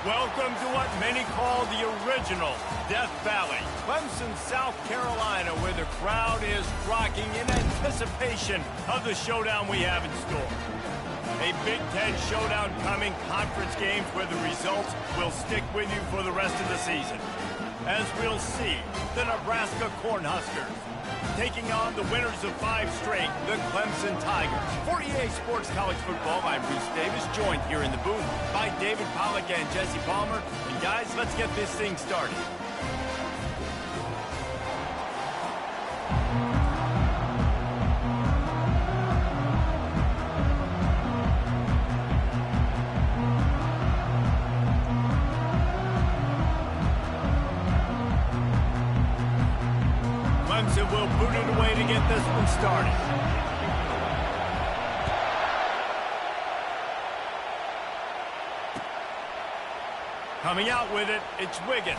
Welcome to what many call the original Death Valley, Clemson, South Carolina, where the crowd is rocking in anticipation of the showdown we have in store. A Big Ten showdown coming, conference games where the results will stick with you for the rest of the season. As we'll see, the Nebraska Cornhuskers taking on the winners of 5 straight, the Clemson Tigers. 48 Sports College Football, I'm Reese Davis, joined here in the booth by David Pollack and Jesse Palmer. And guys, let's get this thing started. Clemson will boot it away to get this one started. Coming out with it, it's Wiggins.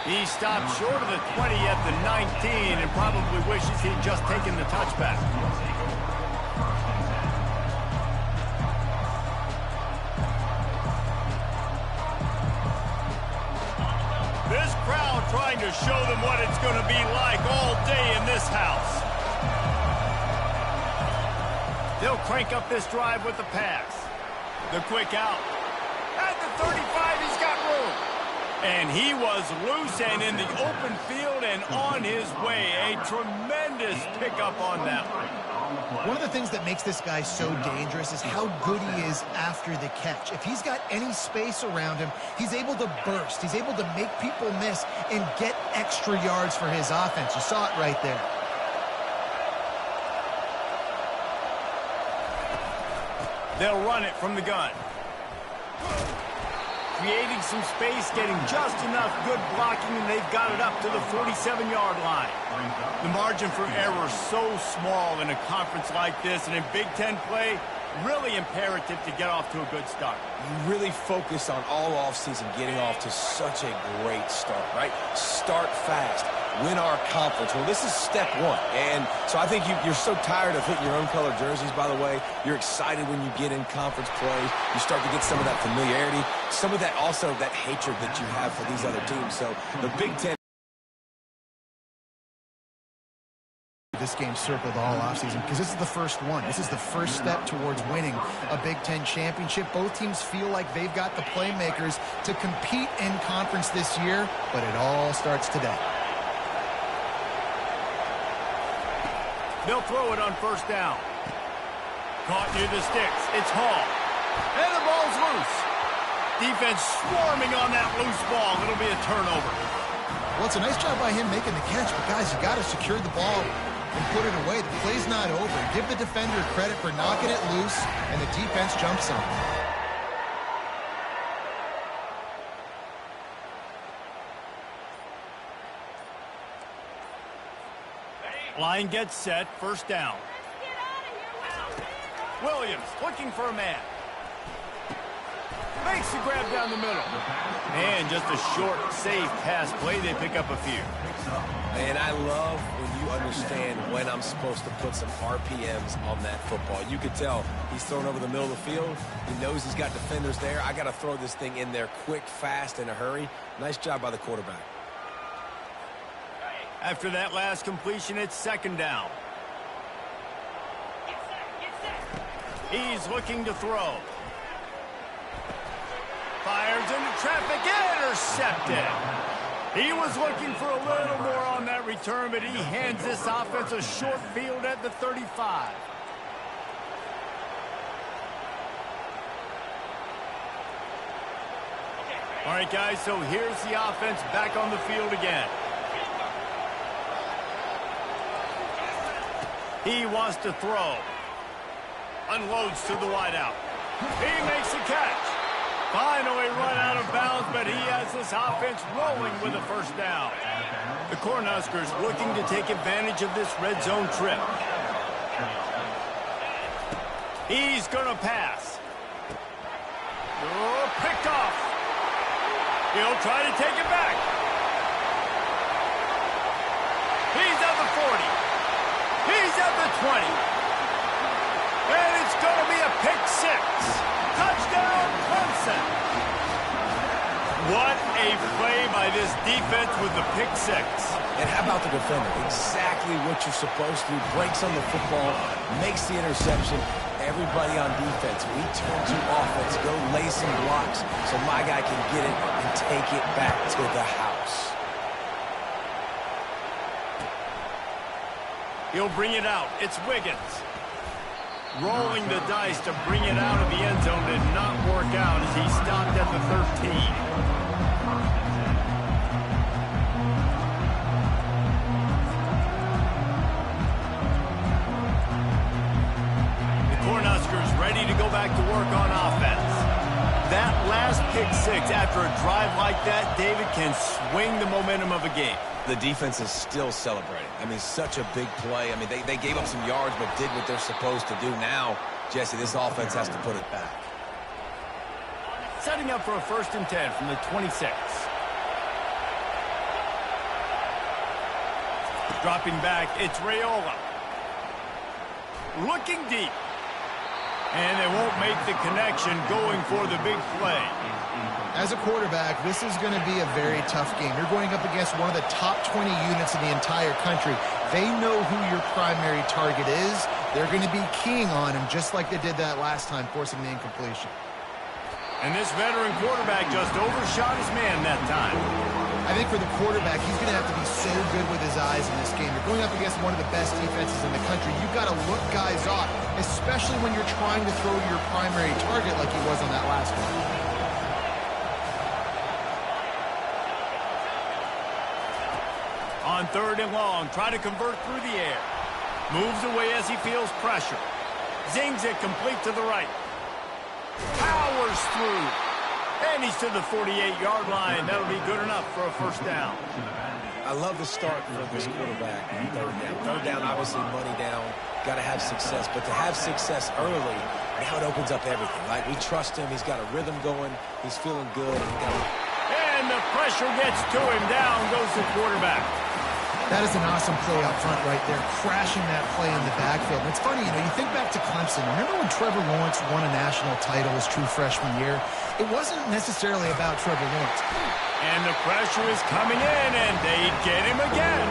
He stopped short of the 20 at the 19 and probably wishes he'd just taken the touchback. This crowd trying to show them what it's going to be like all day in this house. They'll crank up this drive with the pass. The quick out. At the 35, he's got room. And he was loose and in the open field and on his way. A tremendous pickup on that one. One of the things that makes this guy so dangerous is how good he is after the catch. If he's got any space around him, he's able to burst. He's able to make people miss and get extra yards for his offense. You saw it right there. They'll run it from the gun. Creating some space, getting just enough good blocking, and they've got it up to the 47-yard line. The margin for error so small in a conference like this, and in Big Ten play, really imperative to get off to a good start. You really focus on all offseason getting off to such a great start, right? Start fast. Win our conference. Well, this is step one. And so I think you're so tired of hitting your own color jerseys, by the way. You're excited when you get in conference play. You start to get some of that familiarity, some of that also that hatred that you have for these other teams. So the Big Ten. This game circled all offseason because this is the first one. This is the first step towards winning a Big Ten championship. Both teams feel like they've got the playmakers to compete in conference this year, but it all starts today. They'll throw it on first down. Caught near the sticks. It's Hall. And the ball's loose. Defense swarming on that loose ball. It'll be a turnover. Well, it's a nice job by him making the catch, but guys, you got to secure the ball and put it away. The play's not over. Give the defender credit for knocking it loose, and the defense jumps on it. Line gets set, first down. Williams looking for a man. Makes the grab down the middle. And just a short, safe pass play. They pick up a few. Man, I love when you understand when I'm supposed to put some RPMs on that football. You could tell he's thrown over the middle of the field. He knows he's got defenders there. I got to throw this thing in there quick, fast, in a hurry. Nice job by the quarterback. After that last completion, it's second down. He's looking to throw. Fires into traffic, intercepted. He was looking for a little more on that return, but he hands this offense a short field at the 35. All right, guys, so here's the offense back on the field again. He wants to throw. Unloads to the wideout. He makes the catch. Finally run out of bounds, but he has this offense rolling with a first down. The Cornhuskers looking to take advantage of this red zone trip. He's going to pass. Oh, picked off. He'll try to take it back. He's at the 40. He's at the 20. And it's going to be a pick six. Touchdown, Clemson. What a play by this defense with the pick six. And how about the defender? Exactly what you're supposed to. Breaks on the football, makes the interception. Everybody on defense, we turn to offense. Go lay some blocks so my guy can get it and take it back to the house. He'll bring it out. It's Wiggins. Rolling the dice to bring it out of the end zone did not work out as he stopped at the 13. Ready to go back to work on offense. That last pick six after a drive like that, David, can swing the momentum of a game. The defense is still celebrating. I mean, such a big play. I mean, they gave up some yards but did what they're supposed to do. Now, Jesse, this offense has to put it back. Setting up for a 1st and 10 from the 26. Dropping back, it's Raiola. Looking deep. And they won't make the connection going for the big play. As a quarterback, this is going to be a very tough game. You're going up against one of the top 20 units in the entire country. They know who your primary target is. They're going to be keying on him just like they did that last time, forcing the incompletion. And this veteran quarterback just overshot his man that time. I think for the quarterback, he's going to have to be so good with his eyes in this game. You're going up against one of the best defenses in the country. You've got to look guys off, especially when you're trying to throw to your primary target like he was on that last one. On 3rd and long, try to convert through the air. Moves away as he feels pressure. Zings it complete to the right. Powers through. And he's to the 48-yard line. That'll be good enough for a 1st down. I love the start for this quarterback on 3rd down. 3rd down, obviously, money down. Got to have success. But to have success early, now it opens up everything, right? We trust him. He's got a rhythm going. He's feeling good. And the pressure gets to him. Down goes the quarterback. That is an awesome play up front right there, crashing that play in the backfield. And it's funny, you think back to Clemson. Remember when Trevor Lawrence won a national title his true freshman year? It wasn't necessarily about Trevor Lawrence. And the pressure is coming in, and they get him again.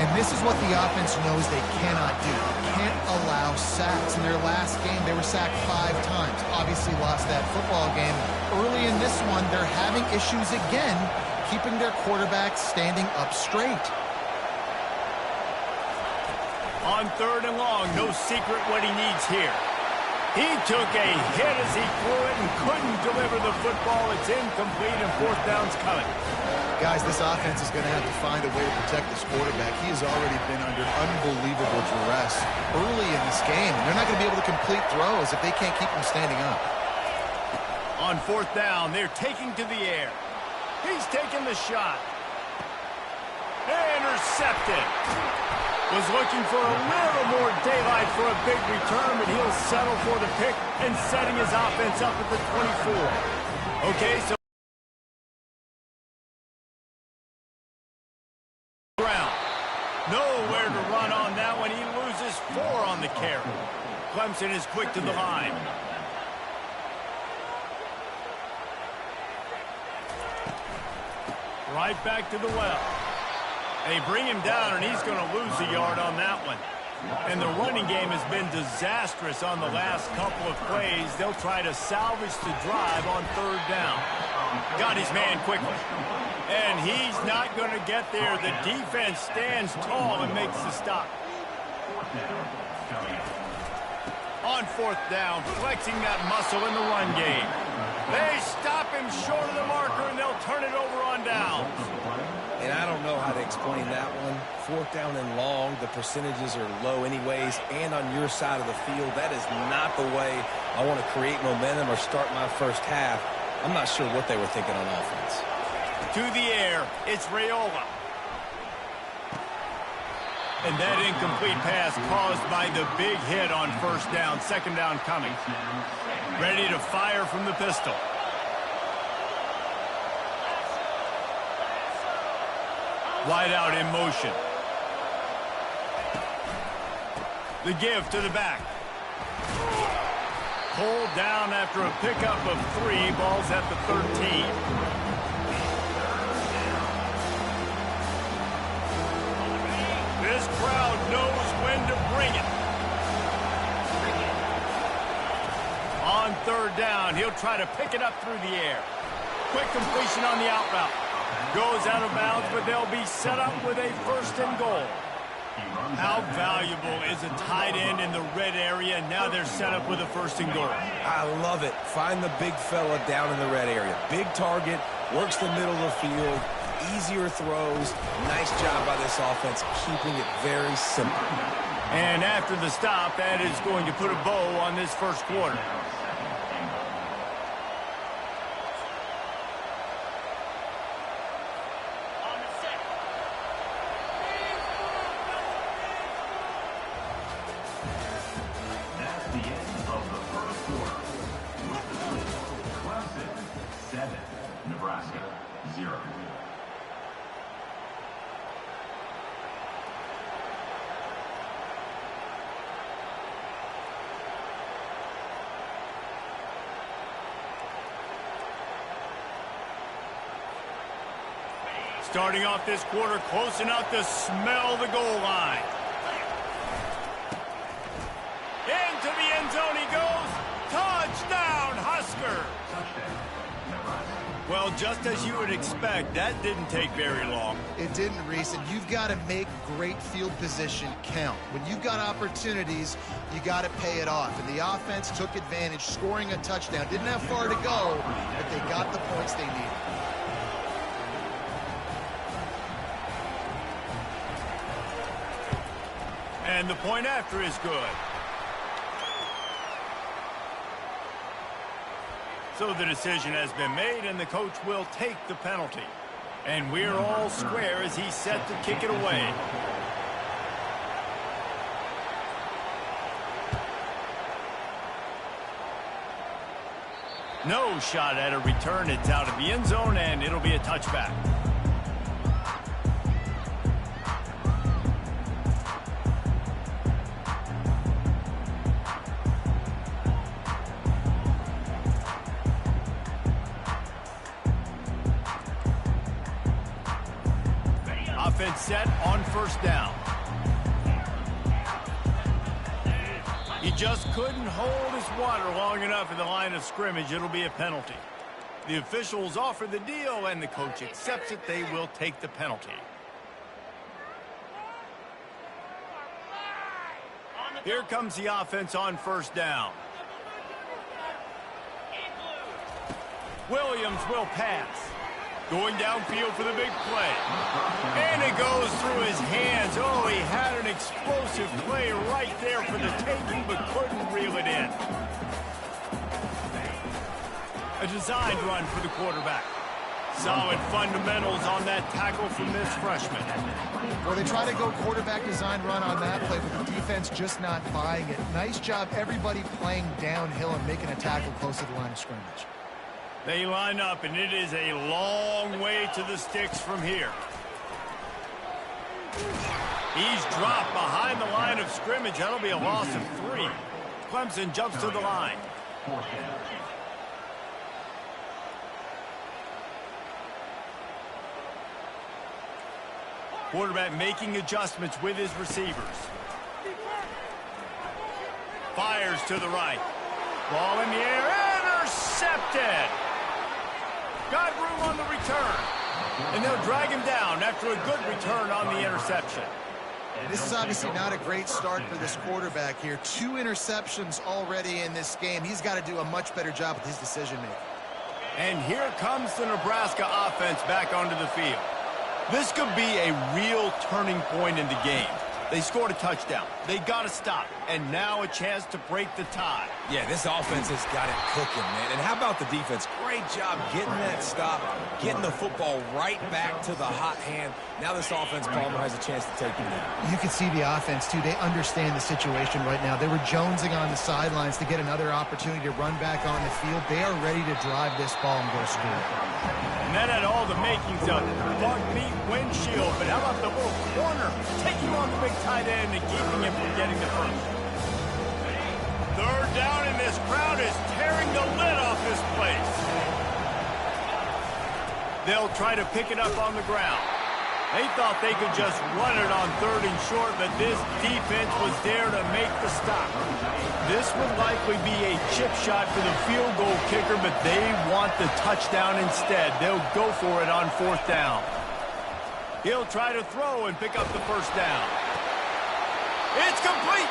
And this is what the offense knows they cannot do. Can't allow sacks. In their last game, they were sacked 5 times. Obviously lost that football game. Early in this one, they're having issues again, keeping their quarterback standing up straight. On 3rd and long, no secret what he needs here. He took a hit as he threw it and couldn't deliver the football. It's incomplete and 4th down's coming. Guys, this offense is going to have to find a way to protect this quarterback. He has already been under unbelievable duress early in this game. And they're not going to be able to complete throws if they can't keep him standing up. On 4th down, they're taking to the air. He's taking the shot. Intercepted. Was looking for a little more daylight for a big return, but he'll settle for the pick and setting his offense up at the 24. Okay, so ground. Nowhere to run on that one. He loses 4 on the carry. Clemson is quick to the line. Right back to the well. They bring him down, and he's going to lose a yard on that one. And the running game has been disastrous on the last couple of plays. They'll try to salvage the drive on 3rd down. Got his man quickly. And he's not going to get there. The defense stands tall and makes the stop. On 4th down, flexing that muscle in the run game. They stop him short of the marker, and they'll turn it over on downs. And I don't know how to explain that one. 4th down and long, the percentages are low anyways, and on your side of the field, that is not the way I want to create momentum or start my 1st half. I'm not sure what they were thinking on offense. To the air, it's Raiola. And that incomplete pass caused by the big hit on 1st down, 2nd down coming. Ready to fire from the pistol. Wide out in motion. The give to the back. Pulled down after a pickup of 3. Ball's at the 13. This crowd knows when to bring it. On third down, he'll try to pick it up through the air. Quick completion on the out route. Goes out of bounds, but they'll be set up with a first and goal. How valuable is a tight end in the red area? Now they're set up with a first and goal. I love it. Find the big fella down in the red area. Big target, works the middle of the field, easier throws. Nice job by this offense, keeping it very simple. And after the stop, that is going to put a bow on this first quarter. Starting off this quarter close enough to smell the goal line. Into the end zone he goes. Touchdown, Husker. Well, just as you would expect, that didn't take very long. It didn't, Reese, and you've got to make great field position count. When you've got opportunities, you got to pay it off. And the offense took advantage, scoring a touchdown. Didn't have far to go, but they got the points they needed. And the point after is good. So the decision has been made, and the coach will take the penalty. And we're all square as he's set to kick it away. No shot at a return. It's out of the end zone, and it'll be a touchback. Offense set on first down. He just couldn't hold his water long enough at the line of scrimmage. It'll be a penalty. The officials offer the deal, and the coach accepts it. They will take the penalty. Here comes the offense on first down. Williams will pass. Going downfield for the big play. And it goes through his hands. Oh, he had an explosive play right there for the taking, but couldn't reel it in. A designed run for the quarterback. Solid fundamentals on that tackle from this freshman. Well, they try to go quarterback design run on that play, but the defense just not buying it. Nice job, everybody playing downhill and making a tackle close to the line of scrimmage. They line up, and it is a long way to the sticks from here. He's dropped behind the line of scrimmage. That'll be a loss of 3. Clemson jumps to the line. Quarterback making adjustments with his receivers. Fires to the right. Ball in the air. Intercepted. Got room on the return. And they'll drag him down after a good return on the interception. This is obviously not a great start for this quarterback here. 2 interceptions already in this game. He's got to do a much better job with his decision-making. And here comes the Nebraska offense back onto the field. This could be a real turning point in the game. They scored a touchdown. They got to stop. And now a chance to break the tie. Yeah, this offense has got it cooking, man. And how about the defense? Great job getting that stop, getting the football right back to the hot hand. Now this offense, Palmer, has a chance to take it down. You can see the offense, too. They understand the situation right now. They were jonesing on the sidelines to get another opportunity to run back on the field. They are ready to drive this ball and go score. And that had all the makings of bug meat windshield. But how about the little corner taking on the big tight end and keeping him from getting the first? Third down, and this crowd is tearing the lid off this place. They'll try to pick it up on the ground. They thought they could just run it on 3rd and short, but this defense was there to make the stop. This would likely be a chip shot for the field goal kicker, but they want the touchdown instead. They'll go for it on 4th down. He'll try to throw and pick up the 1st down. It's complete.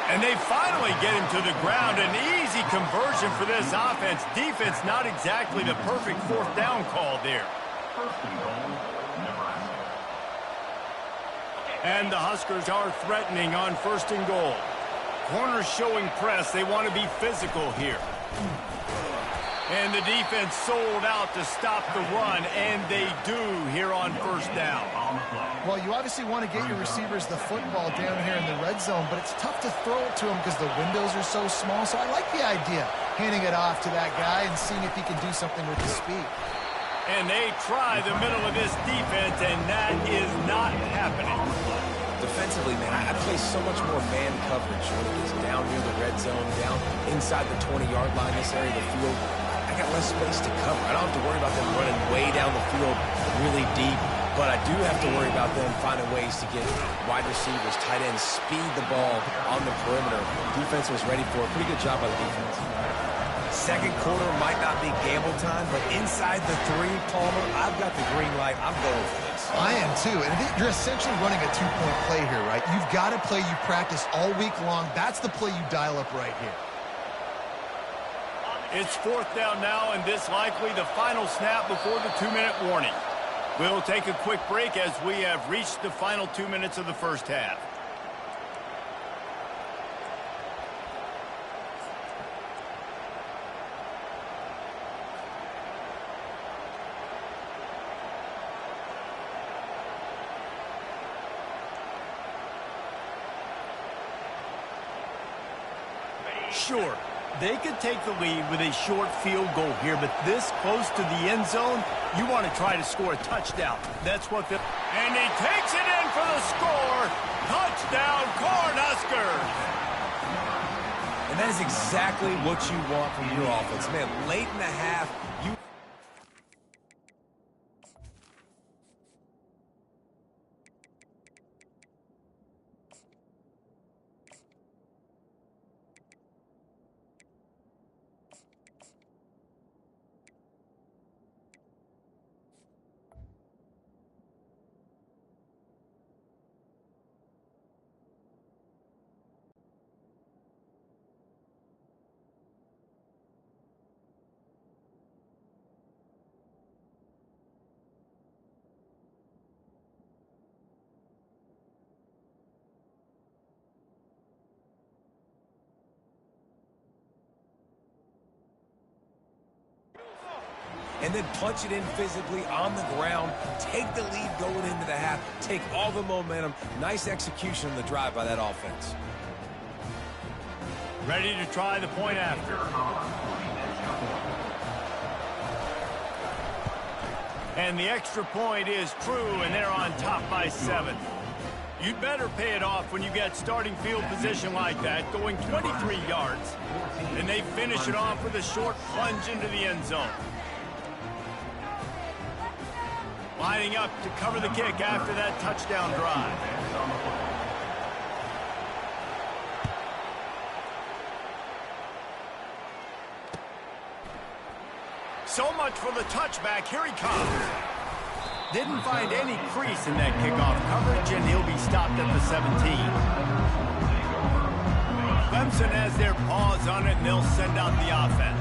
And they finally get him to the ground. An easy conversion for this offense. Defense not exactly the perfect 4th down call there. And the Huskers are threatening on 1st and goal. Corners showing press. They want to be physical here. And the defense sold out to stop the run, and they do here on 1st down. Well, you obviously want to get your receivers the football down here in the red zone, but it's tough to throw it to them because the windows are so small. So I like the idea, handing it off to that guy and seeing if he can do something with his speed. And they try the middle of this defense, and that is not happening. Defensively, man, I play so much more man coverage when it gets down near the red zone, down inside the 20-yard line, this area of the field. I got less space to cover. I don't have to worry about them running way down the field really deep, but I do have to worry about them finding ways to get wide receivers, tight ends, speed the ball on the perimeter. Defense was ready for a pretty good job by the defense. Second quarter might not be gamble time, but inside the 3, Palmer, I've got the green light. I'm going for this. I am too, and you're essentially running a 2-point play here, right? You've got a play you practice all week long. That's the play you dial up right here. It's 4th down now, and this likely the final snap before the 2-minute warning. We'll take a quick break as we have reached the final 2 minutes of the 1st half. Sure, they could take the lead with a short field goal here, but this close to the end zone, you want to try to score a touchdown. That's what the... And he takes it in for the score. Touchdown, Cornhuskers! And that is exactly what you want from your offense. Man, late in the half, you... and then punch it in physically on the ground, take the lead going into the half, take all the momentum. Nice execution on the drive by that offense. Ready to try the point after. And the extra point is true, and they're on top by 7. You'd better pay it off when you get starting field position like that, going 23 yards. And they finish it off with a short plunge into the end zone. Lining up to cover the kick after that touchdown drive. So much for the touchback. Here he comes. Didn't find any crease in that kickoff coverage, and he'll be stopped at the 17. Clemson has their paws on it, and they'll send out the offense.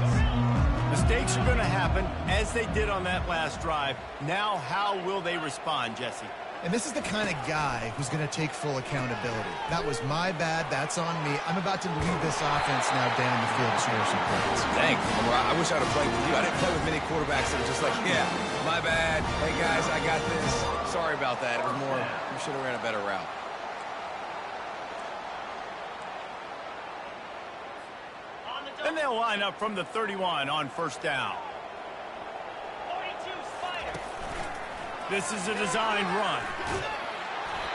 Mistakes are going to happen, as they did on that last drive. Now, how will they respond, Jesse? And this is the kind of guy who's going to take full accountability. That was my bad. That's on me. I'm about to lead this offense now down the field to score some points. Thanks. I wish I would have played with you. I didn't play with many quarterbacks that were just like, yeah, my bad. Hey, guys, I got this. Sorry about that. It was more, you should have ran a better route. And they'll line up from the 31 on 1st down. This is a designed run.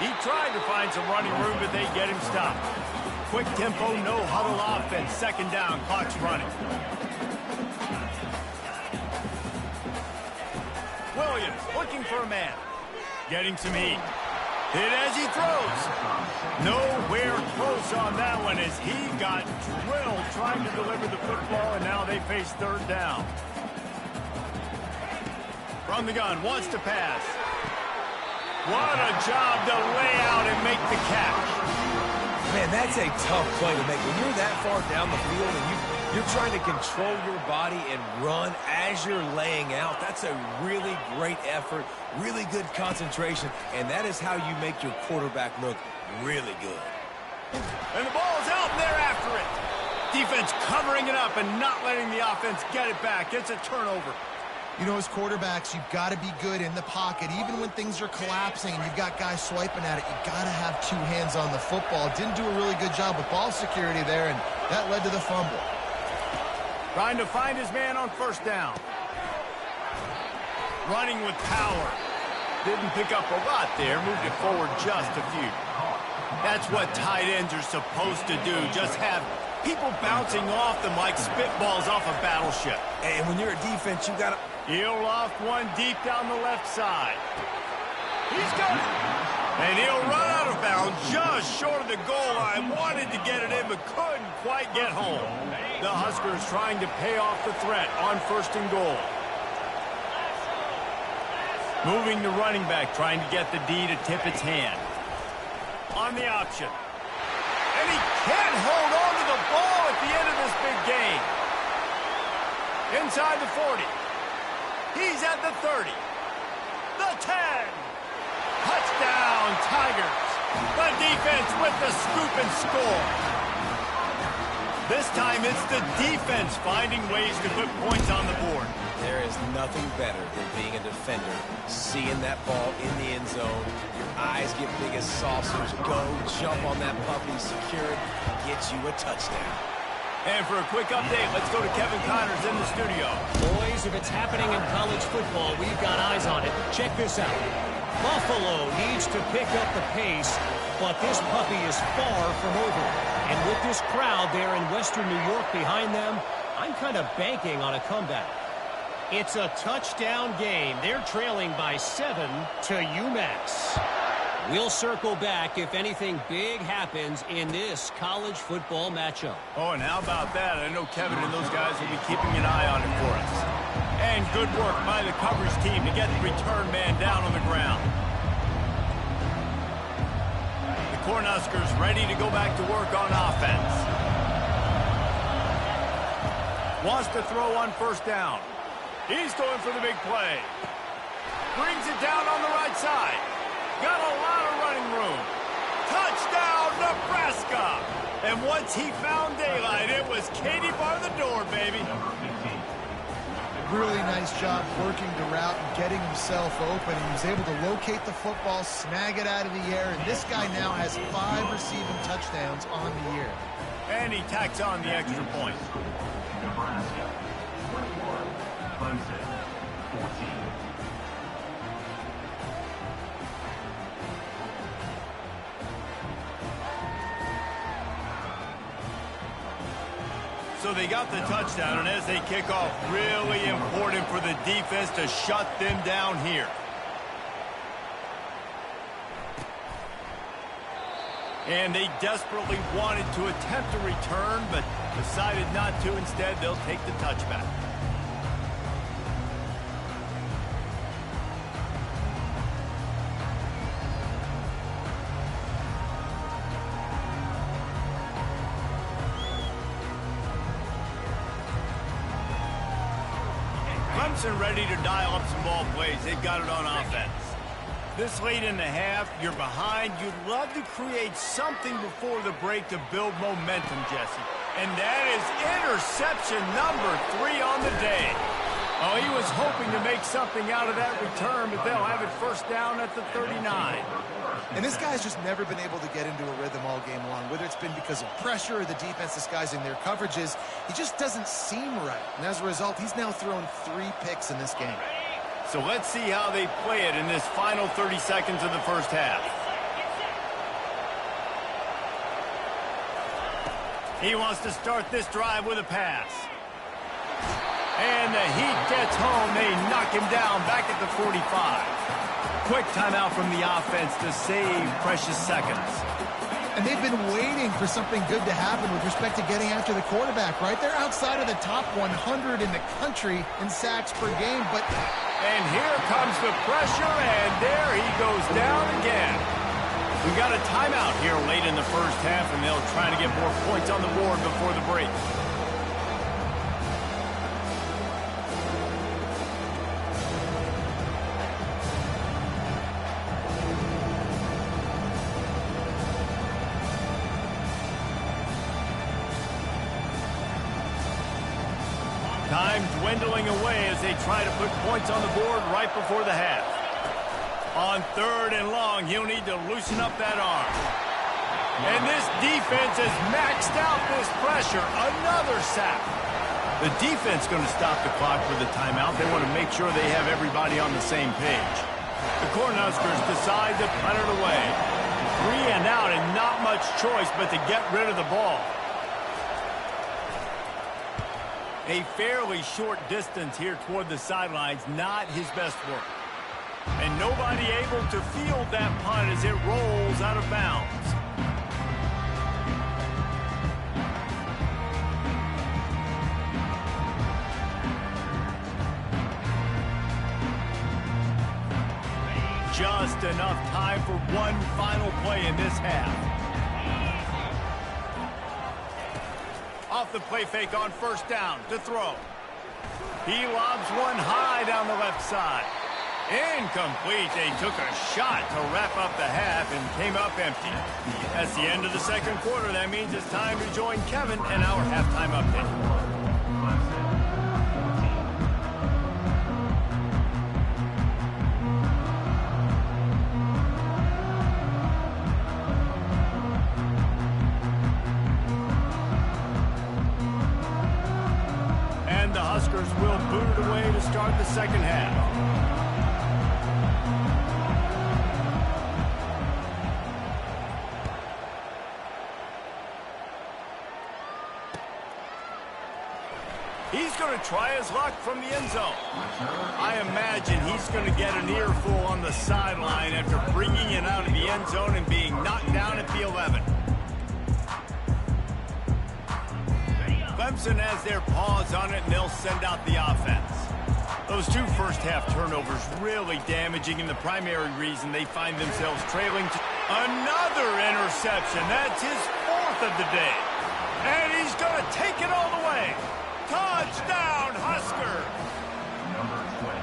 He tried to find some running room, but they get him stopped. Quick tempo, no huddle offense. 2nd down, clock's running. Williams looking for a man. Getting some heat. Hit as he throws. Nowhere close on that one as he got drilled trying to deliver the football, and now they face third down. From the gun, wants to pass. What a job to lay out and make the catch. Man, that's a tough play to make. When you're that far down the field and you're trying to control your body and run as you're laying out, that's a really great effort, really good concentration, and that is how you make your quarterback look really good. And the ball's out, and they're after it. Defense covering it up and not letting the offense get it back. It's a turnover. You know, as quarterbacks, you've got to be good in the pocket. Even when things are collapsing and you've got guys swiping at it, you've got to have two hands on the football. Didn't do a really good job with ball security there, and that led to the fumble. Trying to find his man on first down. Running with power. Didn't pick up a lot there. Moved it forward just a few. That's what tight ends are supposed to do. Just have people bouncing off them like spitballs off a battleship. And when you're a defense, you got to... He'll loft one deep down the left side. He's got it. And he'll run out of bounds just short of the goal line. Wanted to get it in, but couldn't quite get home. The Huskers trying to pay off the threat on first and goal. Moving to running back, trying to get the D to tip its hand. On the option. And he can't hold on to the ball at the end of this big game. Inside the 40. He's at the 30. The 10. Touchdown, Tigers. The defense with the scoop and score. This time it's the defense finding ways to put points on the board. There is nothing better than being a defender, seeing that ball in the end zone. Your eyes get big as saucers. Go, jump on that puppy, secure it, get you a touchdown. And for a quick update, let's go to Kevin Connors in the studio. Boys, if it's happening in college football, we've got eyes on it. Check this out. Buffalo needs to pick up the pace, but this puppy is far from over. And with this crowd there in Western New York behind them, I'm kind of banking on a comeback. It's a touchdown game. They're trailing by 7 to UMass. We'll circle back if anything big happens in this college football matchup. Oh, and how about that? I know Kevin and those guys will be keeping an eye on it for us. And good work by the coverage team to get the return man down on the ground. The Cornhuskers ready to go back to work on offense. Wants to throw on first down. He's going for the big play. Brings it down on the right side. Got a lot of running room. Touchdown, Nebraska! And once he found daylight, it was Katie bar the door, baby. Really nice job working the route and getting himself open. He was able to locate the football, snag it out of the air, and this guy now has 5 receiving touchdowns on the year. And he tacks on the extra point. Nebraska, 21, Clemson, 14. So they got the touchdown, and as they kick off, really important for the defense to shut them down here. And they desperately wanted to attempt a return, but decided not to. Instead, they'll take the touchback. Clemson ready to dial up some ball plays. They've got it on offense. This late in the half, you're behind. You'd love to create something before the break to build momentum, Jesse. And that is interception number 3 on the day. Oh, he was hoping to make something out of that return, but they'll have it first down at the 39. And this guy's just never been able to get into a rhythm all game long, whether it's been because of pressure or the defense disguising their coverages. He just doesn't seem right. And as a result, he's now thrown 3 picks in this game. So let's see how they play it in this final 30 seconds of the first half. He wants to start this drive with a pass. And the heat gets home. They knock him down back at the 45. quick timeout from the offense to save precious seconds. And they've been waiting for something good to happen with respect to getting after the quarterback, right? They're outside of the top 100 in the country in sacks per game, but... And here comes the pressure, and there he goes down again. We got a timeout here late in the first half, and they'll try to get more points on the board before the break. Time dwindling away as they try to put points on the board right before the half. On 3rd and long, he'll need to loosen up that arm. And this defense has maxed out this pressure. Another sack. The defense going to stop the clock with a timeout. They want to make sure they have everybody on the same page. The Cornhuskers decide to punt it away. 3 and out and not much choice but to get rid of the ball. A fairly short distance here toward the sidelines, not his best work. And nobody able to field that punt as it rolls out of bounds. Just enough time for one final play in this half. Off the play fake on 1st down to throw. He lobs one high down the left side. Incomplete. They took a shot to wrap up the half and came up empty. That's the end of the 2nd quarter. That means it's time to join Kevin and our halftime update. The Huskers will boot it away to start the 2nd half. He's going to try his luck from the end zone. I imagine he's going to get an earful on the sideline after bringing it out of the end zone and being knocked down at the 11. Clemson has their paws on it, and they'll send out the offense. Those 2 first-half turnovers really damaging, and the primary reason they find themselves trailing. Another interception. That's his 4th of the day. And he's going to take it all the way. Touchdown, Husker! Number 20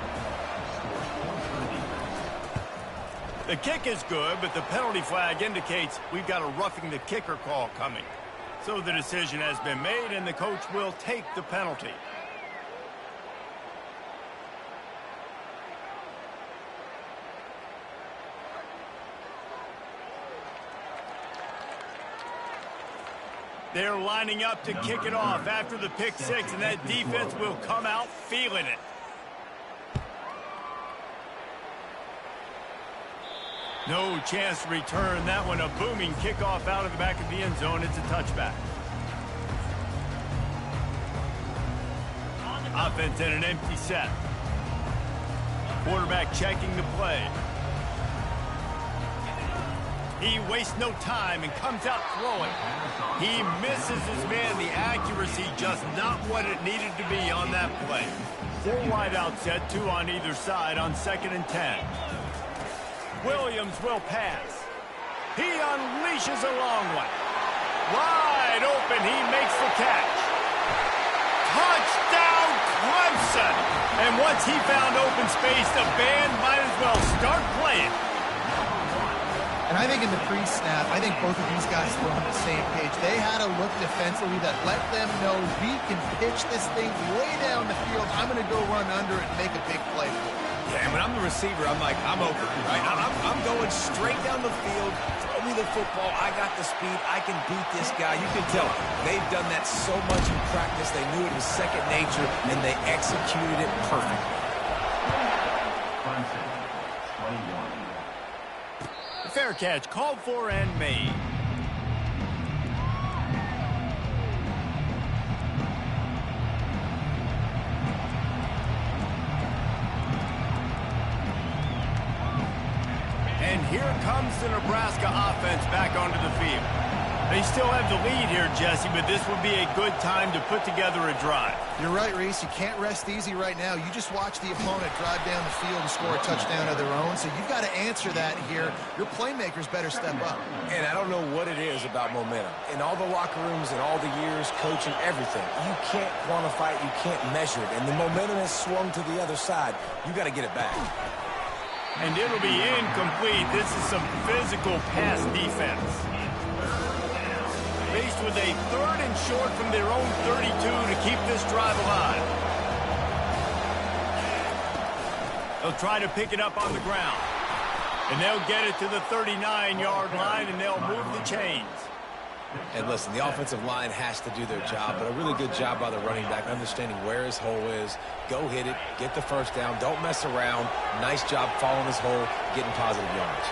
scores points for the defense. The kick is good, but the penalty flag indicates we've got a roughing the kicker call coming. So the decision has been made, and the coach will take the penalty. They're lining up to kick it off after the pick 6, and that defense will come out feeling it. No chance to return that one. A booming kickoff out of the back of the end zone. It's a touchback. Offense in an empty set. Quarterback checking the play. He wastes no time and comes out throwing. He misses his man. The accuracy just not what it needed to be on that play. 4 wide out set, 2 on either side on 2nd and 10. Williams will pass. He unleashes a long one. Wide open, he makes the catch. Touchdown, Clemson! And once he found open space, the band might as well start playing. And I think in the pre-snap, I think both of these guys were on the same page. They had a look defensively that let them know we can pitch this thing way down the field. I'm going to go run under it and make a big play. Yeah, and when I'm the receiver, I'm like, I'm open, right? I'm going straight down the field. Throw me the football. I got the speed. I can beat this guy. You can tell they've done that so much in practice. They knew it was second nature, and they executed it perfectly. Clemson, 21. Fair catch called for and made. comes the Nebraska offense back onto the field. They still have the lead here, Jesse, but this would be a good time to put together a drive. You're right, Reese. You can't rest easy right now. You just watch the opponent drive down the field and score a touchdown of their own, so you've got to answer that here. Your playmakers better step up. And I don't know what it is about momentum. In all the locker rooms and all the years, coaching, everything, you can't quantify it, you can't measure it, and the momentum has swung to the other side. You got to get it back. And it'll be incomplete. This is some physical pass defense. Faced with a 3rd and short from their own 32 to keep this drive alive. They'll try to pick it up on the ground. And they'll get it to the 39-yard line, and they'll move the chains. And listen, the offensive line has to do their job, but a really good job by the running back, understanding where his hole is. Go hit it, get the first down, don't mess around. Nice job following his hole, getting positive yards.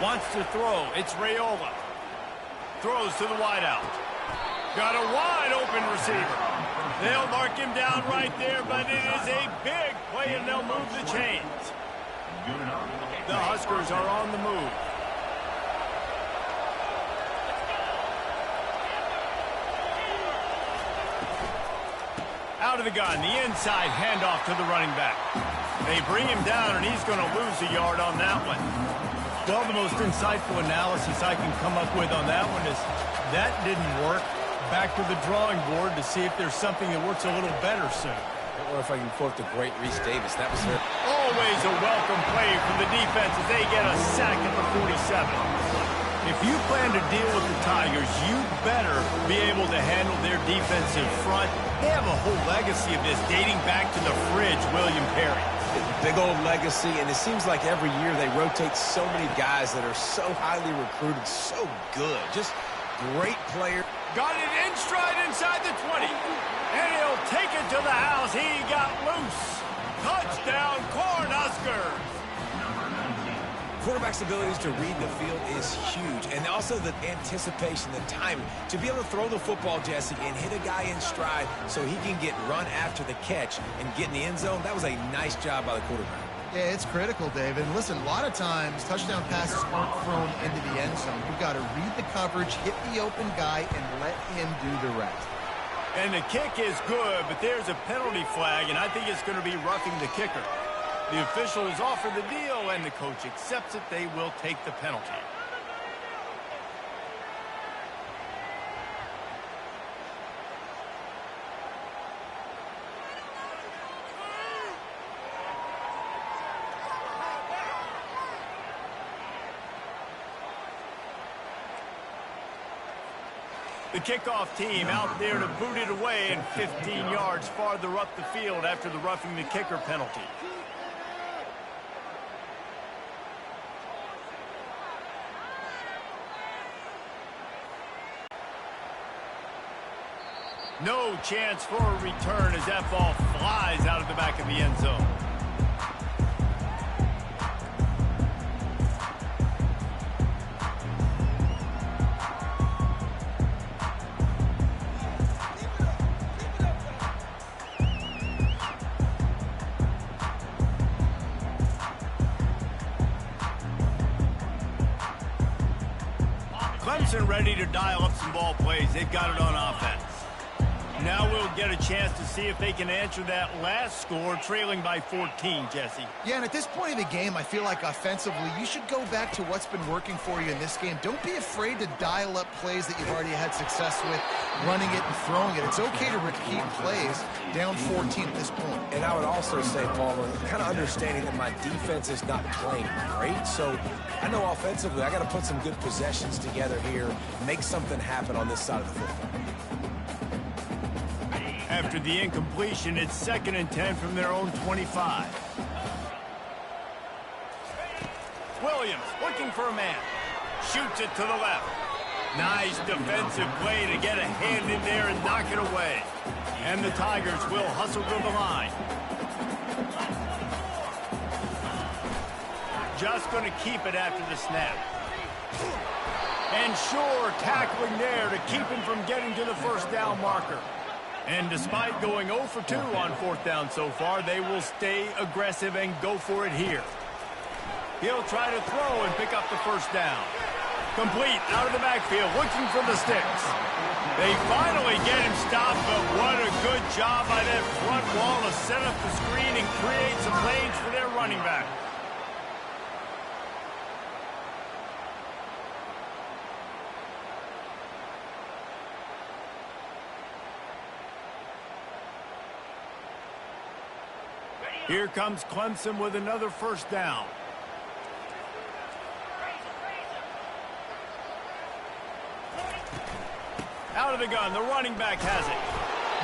Wants to throw. It's Raiola. Throws to the wideout. Got a wide open receiver. They'll mark him down right there, but it is a big play, and they'll move the chains. The Huskers are on the move. Out of the gun, the inside handoff to the running back. They bring him down, and he's going to lose a yard on that one. Well, the most insightful analysis I can come up with on that one is that didn't work. Back to the drawing board to see if there's something that works a little better soon. Or if I can quote the great Reese Davis, that was her. Always a welcome play from the defense as they get a sack at the 47. If you plan to deal with the Tigers, you better be able to handle their defensive front. They have a whole legacy of this dating back to the fridge, William Perry. Big old legacy, and it seems like every year they rotate so many guys that are so highly recruited, so good. Just great players. Got it in stride inside the 20. And he'll take it to the house. He got loose. Touchdown, Cornhuskers. Quarterback's abilities to read the field is huge, and also the anticipation, the timing. To be able to throw the football, Jesse, and hit a guy in stride so he can get run after the catch and get in the end zone, that was a nice job by the quarterback. Yeah, it's critical, David. And listen, a lot of times touchdown passes aren't thrown into the end zone. You've got to read the coverage, hit the open guy, and let him do the rest. And the kick is good, but there's a penalty flag, and I think it's going to be roughing the kicker. The officials offer the deal, and the coach accepts it. They will take the penalty. The kickoff team out there to boot it away and 15 yards farther up the field after the roughing the kicker penalty. No chance for a return as that ball flies out of the back of the end zone. Clemson ready to dial up some ball plays. They've got it on offense. Now we'll get a chance to see if they can answer that last score, trailing by 14, Jesse. Yeah, and at this point of the game, I feel like offensively, you should go back to what's been working for you in this game. Don't be afraid to dial up plays that you've already had success with, running it and throwing it. It's okay to repeat plays down 14 at this point. And I would also say, Palmer, kind of understanding that my defense is not playing great, so I know offensively I got to put some good possessions together here, make something happen on this side of the football. After the incompletion, it's 2nd and 10 from their own 25. Williams looking for a man. Shoots it to the left. Nice defensive play to get a hand in there and knock it away. And the Tigers will hustle to the line. Just going to keep it after the snap. And sure, tackling there to keep him from getting to the first down marker. And despite going 0 for 2 on 4th down so far, they will stay aggressive and go for it here. He'll try to throw and pick up the first down. Complete out of the backfield, looking for the sticks. They finally get him stopped, but what a good job by that front wall to set up the screen and create some lanes for their running back. Here comes Clemson with another first down. Out of the gun, the running back has it.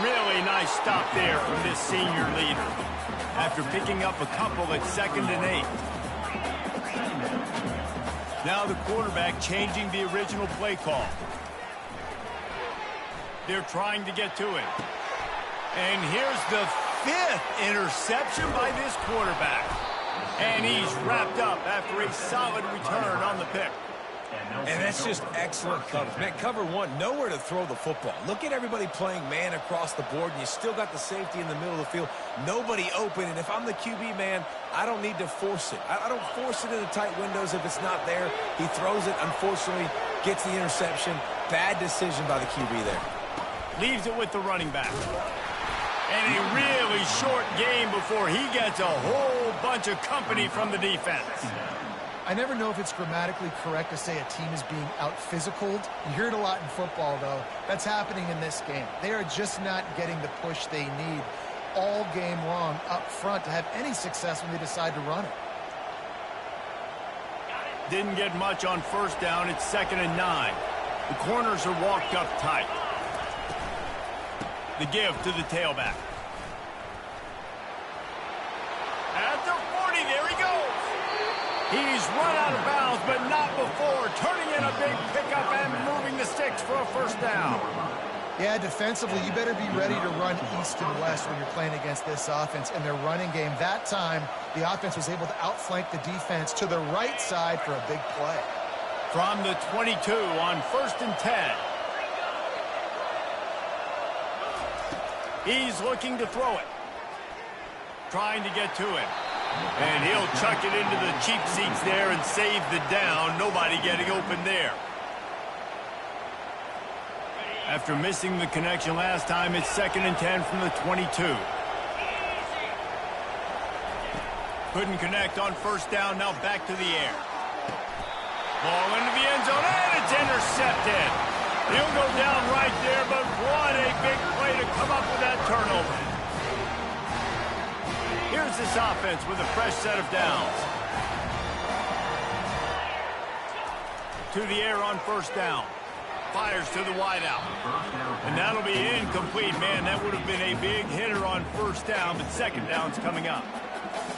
Really nice stop there from this senior leader. After picking up a couple at 2nd and 8. Now the quarterback changing the original play call. They're trying to get to it. And here's the 5th interception by this quarterback. And he's wrapped up after a solid return on the pick. And that's just excellent coverage. Man, cover one, nowhere to throw the football. Look at everybody playing man across the board, and you still got the safety in the middle of the field. Nobody open, and if I'm the QB, man, I don't need to force it. I don't force it into tight windows if it's not there. He throws it, unfortunately, gets the interception. Bad decision by the QB there. Leaves it with the running back. And a really short game before he gets a whole bunch of company from the defense. I never know if it's grammatically correct to say a team is being out-physicaled. You hear it a lot in football, though. That's happening in this game. They are just not getting the push they need all game long up front to have any success when they decide to run it. Didn't get much on first down. It's 2nd and 9. The corners are walked up tight. The give to the tailback. At the 40, there he goes. He's run out of bounds, but not before turning in a big pickup and moving the sticks for a first down. Yeah, defensively, you better be ready to run east and west when you're playing against this offense in their running game. That time, the offense was able to outflank the defense to the right side for a big play. From the 22 on 1st and 10. He's looking to throw it. Trying to get to him. And he'll chuck it into the cheap seats there and save the down. Nobody getting open there. After missing the connection last time, it's 2nd and 10 from the 22. Couldn't connect on first down. Now back to the air. Ball into the end zone, and it's intercepted. He'll go down right there, but what a big play to come up with that turnover. Here's this offense with a fresh set of downs. To the air on first down. Fires to the wideout. And that'll be incomplete. Man, that would have been a big hitter on first down, but second down's coming up.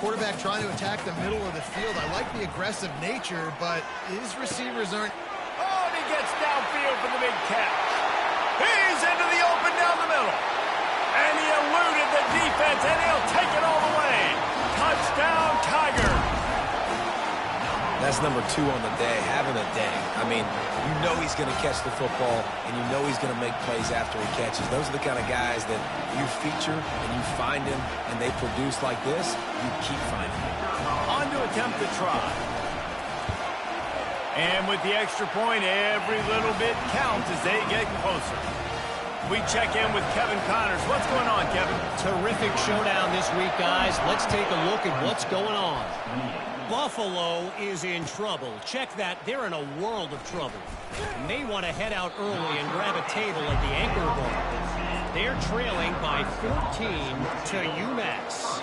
Quarterback trying to attack the middle of the field. I like the aggressive nature, but his receivers aren't. Oh, and he gets downfield for the big catch. He's into the open down the middle. And he eluded the defense, and he'll take it all the way. Touchdown, Tiger. That's number 2 on the day, having a day. I mean, you know he's going to catch the football, and you know he's going to make plays after he catches. Those are the kind of guys that you feature, and you find him, and they produce like this, you keep finding them. On to attempt the try. And with the extra point, every little bit counts as they get closer. We check in with Kevin Connors. What's going on, Kevin? Terrific showdown this week, guys. Let's take a look at what's going on. Buffalo is in trouble. Check that. They're in a world of trouble. May want to head out early and grab a table at the Anchor Bar. They're trailing by 14 to UMass.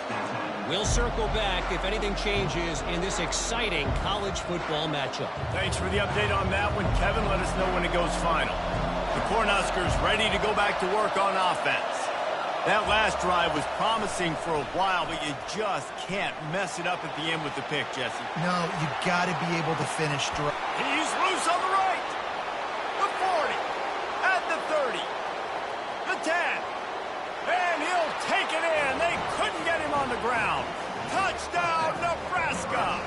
We'll circle back if anything changes in this exciting college football matchup. Thanks for the update on that one, Kevin. Let us know when it goes final. The Cornhuskers ready to go back to work on offense. That last drive was promising for a while, but you just can't mess it up at the end with the pick, Jesse. No, you got to be able to finish dry. He's loose on the right. The 40. At the 30. The 10. And he'll take it in. They couldn't get him on the ground. Touchdown, Nebraska.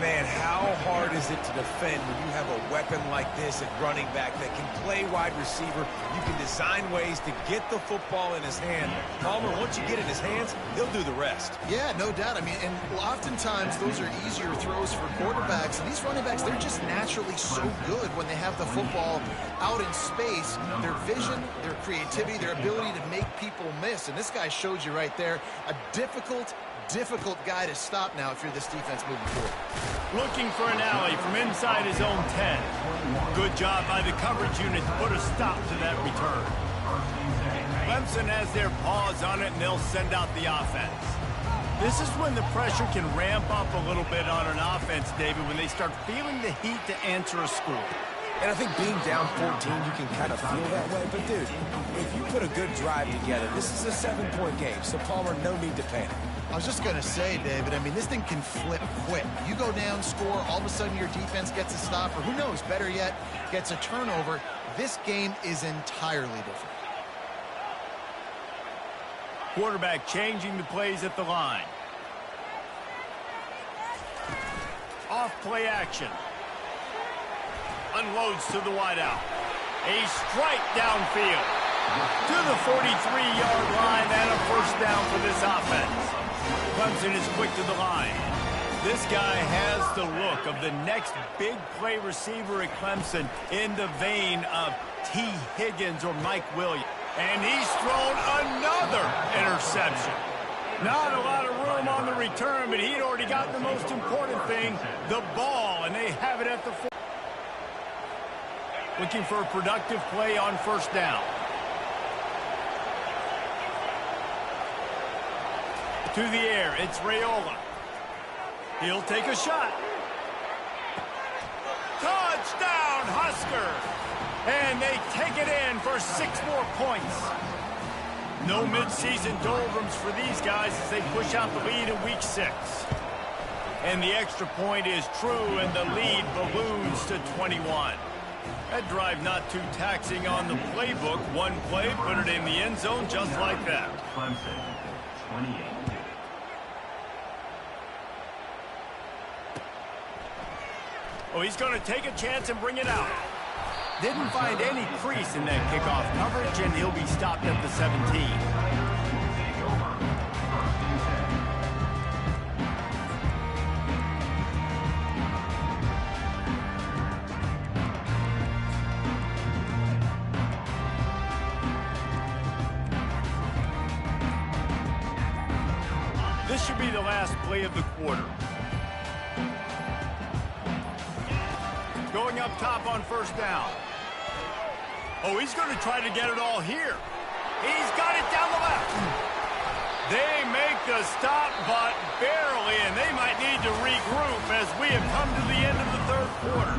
man, how hard is it to defend when you have a weapon like this at running back that can play wide receiver? You can design ways to get the football in his hand. Palmer, once you get it in his hands, he'll do the rest. Yeah, no doubt. I mean, and oftentimes those are easier throws for quarterbacks. And these running backs, they're just naturally so good when they have the football out in space. Their vision, their creativity, their ability to make people miss. And this guy showed you right there a difficult guy to stop now if you're this defense moving forward. Looking for an alley from inside his own 10. Good job by the coverage unit to put a stop to that return. Clemson has their paws on it, and they'll send out the offense. This is when the pressure can ramp up a little bit on an offense, David, when they start feeling the heat to answer a score. And I think being down 14, you can kind of feel that way. But, dude, if you put a good drive together, this is a 7-point game. So, Palmer, no need to panic. I was just going to say, David, I mean, this thing can flip quick. You go down, score, all of a sudden your defense gets a stop, or who knows, better yet, gets a turnover. This game is entirely different. Quarterback changing the plays at the line. Off play action. Unloads to the wideout. A strike downfield. To the 43-yard line and a first down for this offense. Clemson is quick to the line. This guy has the look of the next big play receiver at Clemson in the vein of T. Higgins or Mike Williams. And he's thrown another interception. Not a lot of room on the return, but he'd already got the most important thing, the ball, and they have it at the 4. Looking for a productive play on first down. To the air, it's Raiola. He'll take a shot. Touchdown, Husker! And they take it in for 6 more points. No midseason doldrums for these guys as they push out the lead in week 6. And the extra point is true, and the lead balloons to 21. That drive not too taxing on the playbook. One play, put it in the end zone just like that. Clemson, 28. Oh, he's going to take a chance and bring it out. Didn't find any crease in that kickoff coverage, and he'll be stopped at the 17. This should be the last play of the quarter. Going up top on first down. Oh, he's going to try to get it all here. He's got it down the left. They make the stop, but barely, and they might need to regroup as we have come to the end of the third quarter.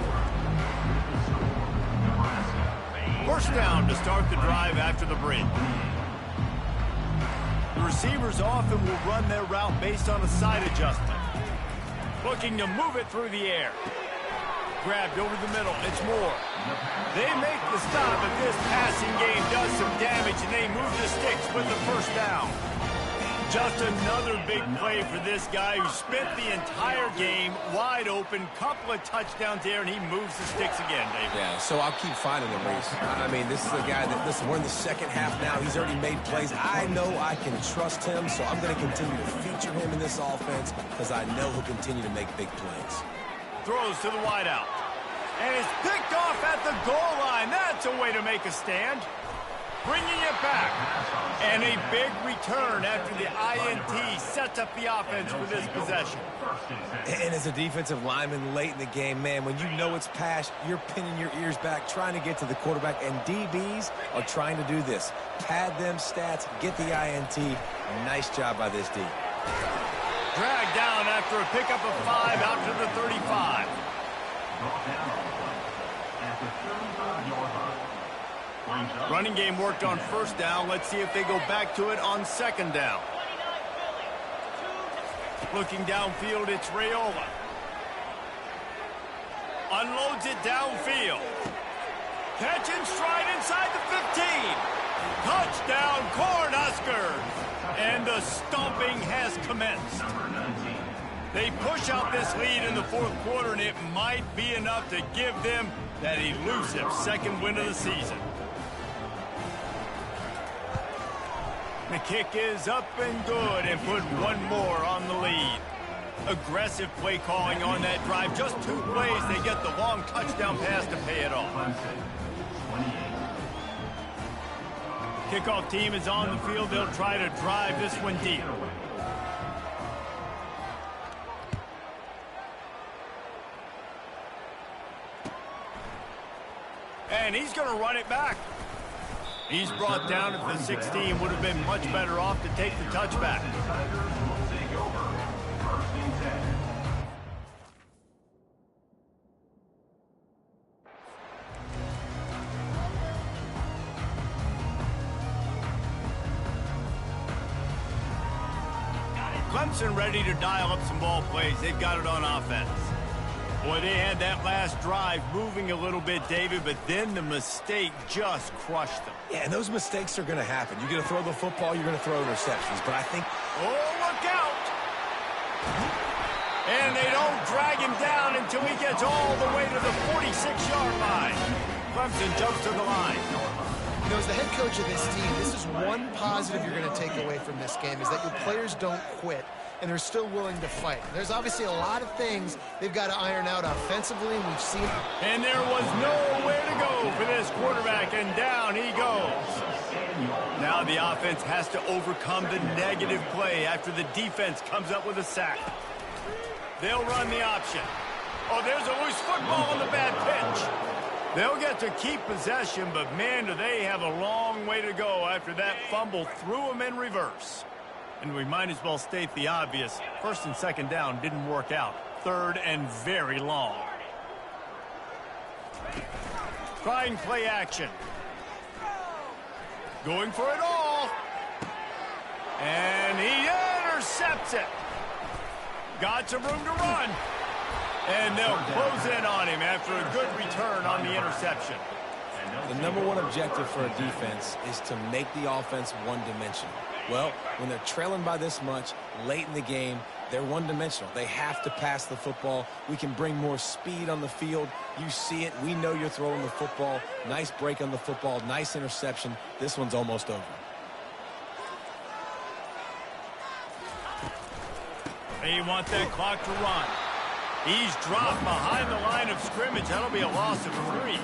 First down to start the drive after the break. The receivers often will run their route based on a side adjustment. Looking to move it through the air. Grabbed over the middle. It's Moore. They make the stop, but this passing game does some damage, and they move the sticks with the first down. Just another big play for this guy who spent the entire game wide open. Couple of touchdowns there, and he moves the sticks again, David. Yeah, so I'll keep finding him, Reese. I mean, this is a guy that, listen, we're in the second half now. He's already made plays. I know I can trust him, so I'm going to continue to feature him in this offense because I know he'll continue to make big plays. Throws to the wideout. And it's picked off at the goal line. That's a way to make a stand. Bringing it back. And a big return after the INT sets up the offense for this possession. And as a defensive lineman late in the game, man, when you know it's passed, you're pinning your ears back, trying to get to the quarterback. And DBs are trying to do this. Pad them stats, get the INT. Nice job by this D. Dragged down after a pickup of 5 out to the 35. Running game worked on first down. Let's see if they go back to it on second down. Looking downfield, it's Raiola. Unloads it downfield. Catch and stride inside the 15. Touchdown, Cornhuskers. And the stomping has commenced. They push out this lead in the fourth quarter, and it might be enough to give them that elusive second win of the season. The kick is up and good, and put one more on the lead. Aggressive play calling on that drive. Just 2 plays, they get the long touchdown pass to pay it off. Clemson, 28. Kickoff team is on the field. They'll try to drive this one deep. And he's going to run it back. He's brought down at the 16. Would have been much better off to take the touchback. Clemson ready to dial up some ball plays. They've got it on offense. Boy, they had that last drive moving a little bit, David, but then the mistake just crushed them. Yeah, and those mistakes are going to happen. You're going to throw the football, you're going to throw interceptions, but I think... Oh, look out! And they don't drag him down until he gets all the way to the 46-yard line. Clemson jumps to the line. You know, as the head coach of this team, this is one positive you're going to take away from this game, is that your players don't quit, and they're still willing to fight. There's obviously a lot of things they've got to iron out offensively, and we've seen... And there was nowhere to go for this quarterback, and down he goes. Now the offense has to overcome the negative play after the defense comes up with a sack. They'll run the option. Oh, there's a loose football on the bad pitch. They'll get to keep possession, but man, do they have a long way to go after that fumble threw them in reverse. And we might as well state the obvious. First and second down didn't work out. Third and very long. Trying play action. Going for it all. And he intercepts it. Got some room to run. And they'll close in on him after a good return on the interception. The number one objective for a defense is to make the offense one-dimensional. Well, when they're trailing by this much late in the game, they're one-dimensional. They have to pass the football. We can bring more speed on the field. You see it. We know you're throwing the football. Nice break on the football. Nice interception. This one's almost over. They want that clock to run. He's dropped behind the line of scrimmage. That'll be a loss of 3.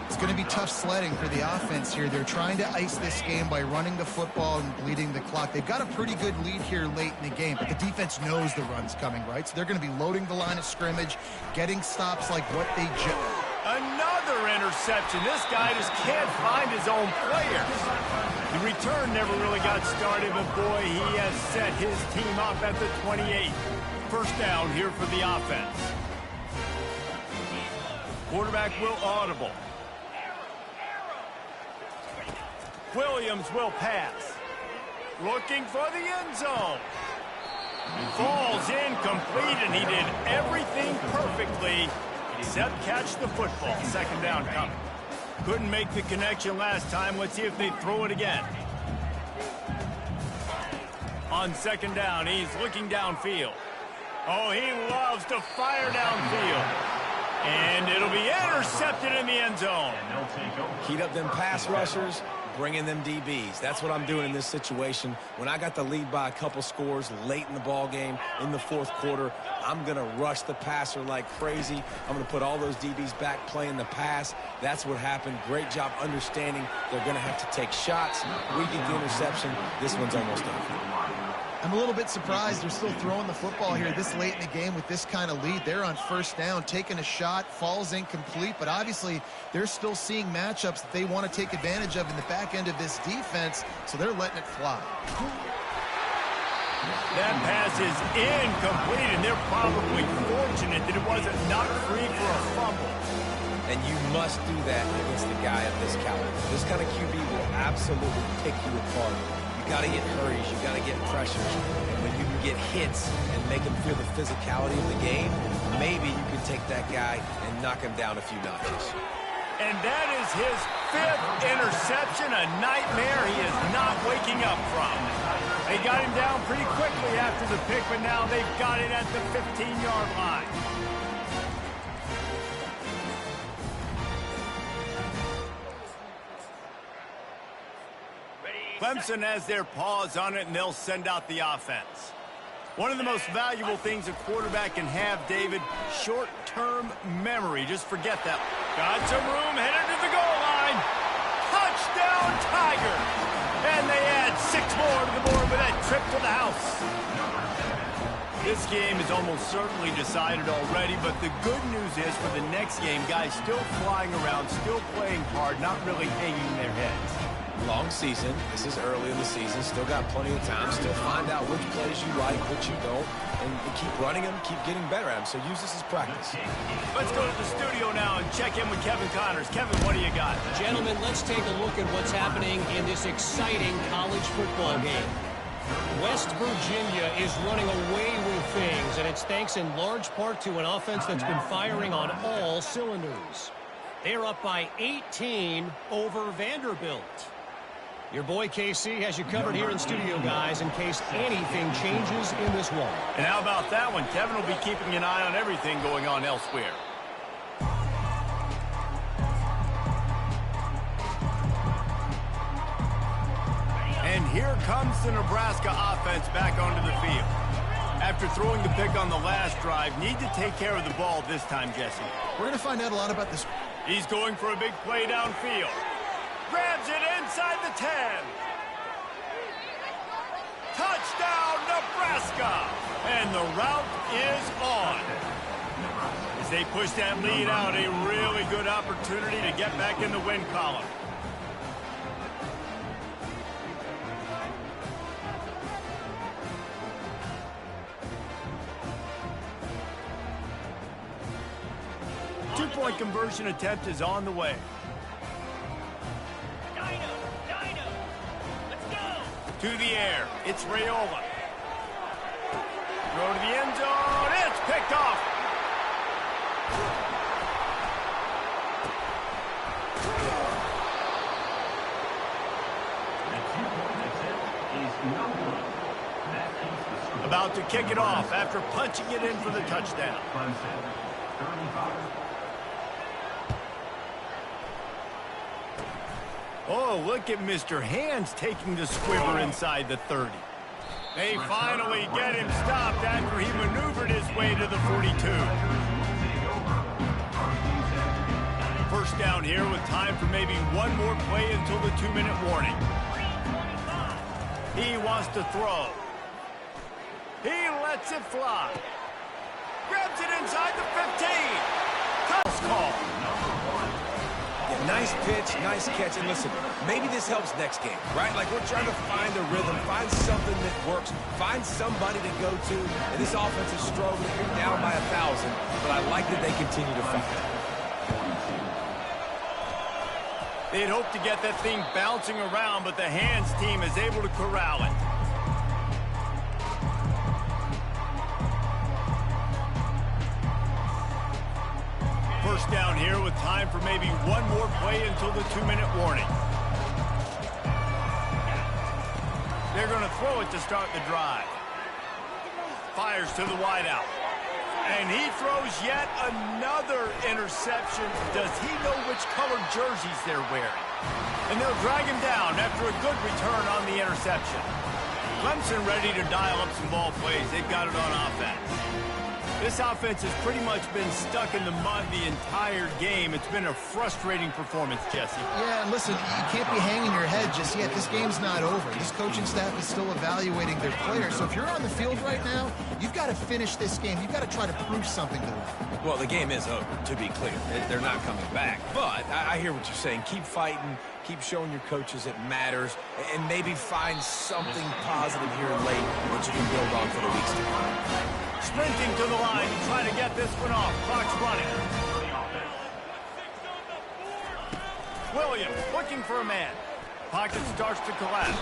It's going to be tough sledding for the offense here. They're trying to ice this game by running the football and bleeding the clock. They've got a pretty good lead here late in the game, but the defense knows the run's coming, right? So they're going to be loading the line of scrimmage, getting stops like what they just... Another interception. This guy just can't find his own players. The return never really got started, but boy, he has set his team up at the 28. First down here for the offense. Quarterback will audible. Williams will pass. Looking for the end zone. Falls incomplete, and he did everything perfectly except catch the football. Second down coming. Couldn't make the connection last time. Let's see if they throw it again. On second down, he's looking downfield. Oh, he loves to fire downfield. And it'll be intercepted in the end zone. Heat up them pass rushers, bring in them DBs. That's what I'm doing in this situation. When I got the lead by a couple scores late in the ball game, in the fourth quarter, I'm going to rush the passer like crazy. I'm going to put all those DBs back playing the pass. That's what happened. Great job understanding they're going to have to take shots. We get the interception. This one's almost over. I'm a little bit surprised they're still throwing the football here this late in the game with this kind of lead. They're on first down, taking a shot, falls incomplete, but obviously they're still seeing matchups that they want to take advantage of in the back end of this defense, so they're letting it fly. That pass is incomplete, and they're probably fortunate that it wasn't knocked free for a fumble. And you must do that against a guy of this caliber. This kind of QB will absolutely pick you apart. You got to get hurries, you got to get pressures. And when you can get hits and make him feel the physicality of the game, maybe you can take that guy and knock him down a few notches. And that is his 5th interception, a nightmare he is not waking up from. They got him down pretty quickly after the pick, but now they've got it at the 15-yard line. Clemson has their paws on it, and they'll send out the offense. One of the most valuable things a quarterback can have, David, short-term memory. Just forget that. Got some room, headed to the goal line. Touchdown, Tigers! And they add 6 more to the board with that trip to the house. This game is almost certainly decided already, but the good news is for the next game, guys still flying around, still playing hard, not really hanging their heads. Long season. This is early in the season. Still got plenty of time. Still find out which plays you like, which you don't, and keep running them, keep getting better at them. So use this as practice. Let's go to the studio now and check in with Kevin Connors. Kevin, what do you got? Gentlemen, let's take a look at what's happening in this exciting college football game. West Virginia is running away with things, and it's thanks in large part to an offense that's been firing on all cylinders. They're up by 18 over Vanderbilt. Your boy KC has you covered here in studio, guys, in case anything changes in this one. And how about that one? Kevin will be keeping an eye on everything going on elsewhere. And here comes the Nebraska offense back onto the field. After throwing the pick on the last drive, need to take care of the ball this time, Jesse. We're going to find out a lot about this. He's going for a big play downfield. Grabs it inside the 10. Touchdown, Nebraska! And the route is on. As they push that lead out, a really good opportunity to get back in the win column. Two-point conversion attempt is on the way. To the air, it's Raiola. Throw to the end zone, it's picked off. About to kick it off after punching it in for the touchdown. Oh, look at Mr. Hands taking the squibber inside the 30. They finally get him stopped after he maneuvered his way to the 42. First down here with time for maybe one more play until the 2-minute warning. He wants to throw. He lets it fly. Grabs it inside the 15. Toss call. Nice pitch, nice catch, and listen, maybe this helps next game, right? Like we're trying to find a rhythm, find something that works, find somebody to go to, and this offense is struggling. You're down by 1,000, but I like that they continue to fight. They'd hoped to get that thing bouncing around, but the Hands team is able to corral it. First down here with time for maybe one more play until the 2-minute warning. They're going to throw it to start the drive. Fires to the wideout. And he throws yet another interception. Does he know which colored jerseys they're wearing? And they'll drag him down after a good return on the interception. Clemson ready to dial up some ball plays. They've got it on offense. This offense has pretty much been stuck in the mud the entire game. It's been a frustrating performance, Jesse. Yeah, and listen, you can't be hanging your head just yet. This game's not over. This coaching staff is still evaluating their players. So if you're on the field right now, you've got to finish this game. You've got to try to prove something to them. Well, the game is over, to be clear. They're not coming back. But I hear what you're saying. Keep fighting. Keep showing your coaches it matters. And maybe find something positive here late that you can build on for the weeks to come. Sprinting to the line to try to get this one off. Clock's running. Williams looking for a man. Pocket starts to collapse.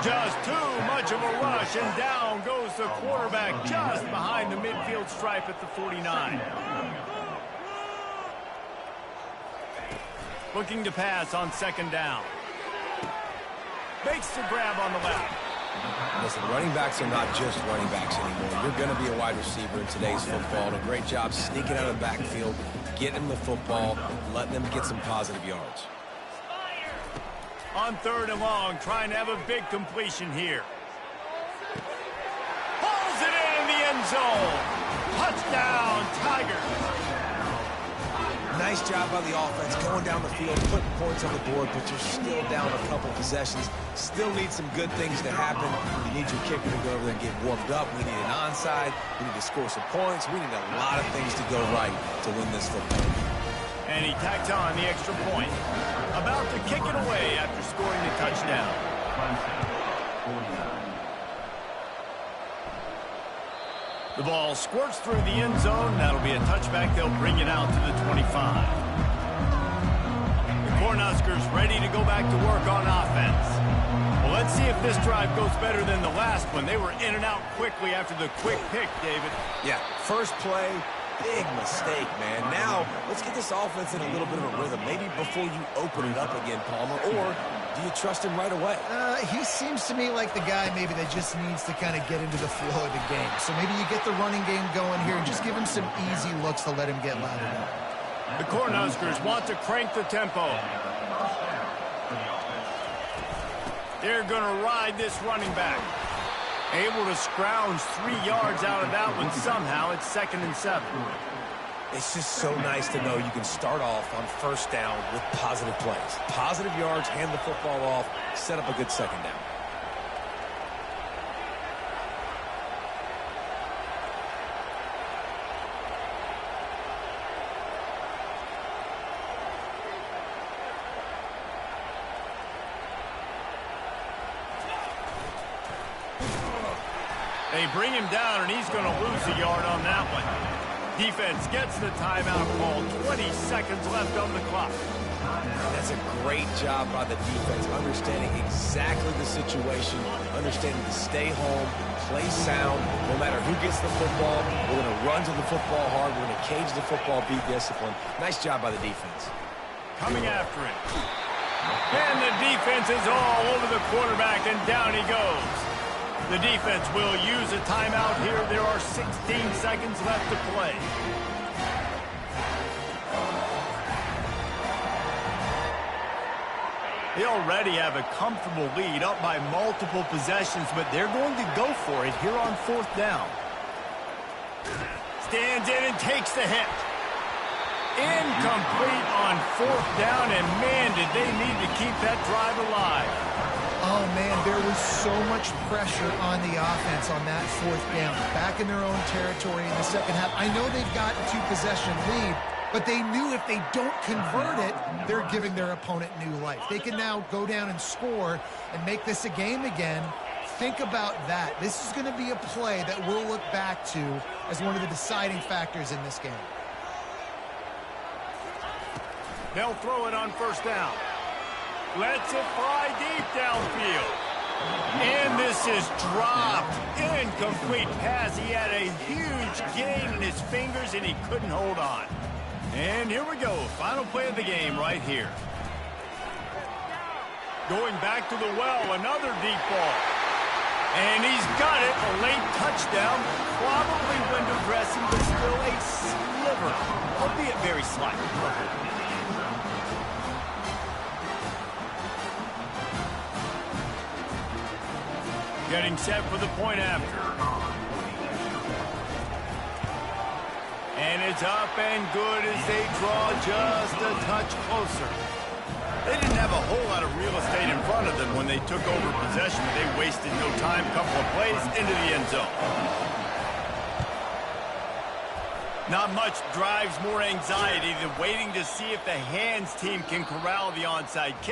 Just too much of a rush, and down goes the quarterback just behind the midfield stripe at the 49. Looking to pass on second down. Makes the grab on the left. Listen, running backs are not just running backs anymore. You're going to be a wide receiver in today's football. And a great job sneaking out of the backfield, getting them the football, letting them get some positive yards. On third and long, trying to have a big completion here. Pulls it in the end zone. Touchdown, Tigers. Nice job by the offense going down the field, putting points on the board, but you're still down a couple possessions. Still need some good things to happen. You need your kicker to go over there and get warmed up. We need an onside. We need to score some points. We need a lot of things to go right to win this football game. And he tacks on the extra point. About to kick it away after scoring the touchdown. The ball squirts through the end zone. That'll be a touchback. They'll bring it out to the 25. The Cornhuskers ready to go back to work on offense. Well, let's see if this drive goes better than the last one. They were in and out quickly after the quick pick, David. Yeah, first play, big mistake, man. Now, let's get this offense in a little bit of a rhythm. Maybe before you open it up again, Palmer, or do you trust him right away? He seems to me like the guy maybe that just needs to kind of get into the flow of the game. So maybe you get the running game going here and just give him some easy looks to let him get lathered up. The Cornhuskers want to crank the tempo. They're going to ride this running back. Able to scrounge 3 yards out of that one somehow. It's 2nd and 7. It's just so nice to know you can start off on first down with positive plays. Positive yards, hand the football off, set up a good second down. They bring him down, and he's going to lose a yard on that one. Defense gets the timeout call. 20 seconds left on the clock. That's a great job by the defense, understanding exactly the situation, understanding to stay home, play sound. No matter who gets the football, we're going to run to the football hard. We're going to cage the football, be disciplined. Nice job by the defense. Coming after him. And the defense is all over the quarterback, and down he goes. The defense will use a timeout here. There are 16 seconds left to play. They already have a comfortable lead, up by multiple possessions, but they're going to go for it here on 4th down. Stands in and takes the hit. Incomplete on 4th down, and man, did they need to keep that drive alive. Oh, man, there was so much pressure on the offense on that 4th down. Back in their own territory in the second half. I know they've got a 2-possession lead, but they knew if they don't convert it, they're giving their opponent new life. They can now go down and score and make this a game again. Think about that. This is going to be a play that we'll look back to as one of the deciding factors in this game. They'll throw it on 1st down. Lets it fly deep downfield. And this is dropped. Incomplete pass. He had a huge gain in his fingers, and he couldn't hold on. And here we go. Final play of the game right here. Going back to the well, another deep ball. And he's got it. A late touchdown. Probably window dressing, but still a sliver, albeit very slight. Getting set for the point after. And it's up and good as they draw just a touch closer. They didn't have a whole lot of real estate in front of them when they took over possession. They wasted no time, couple of plays into the end zone. Not much drives more anxiety than waiting to see if the hands team can corral the onside kick.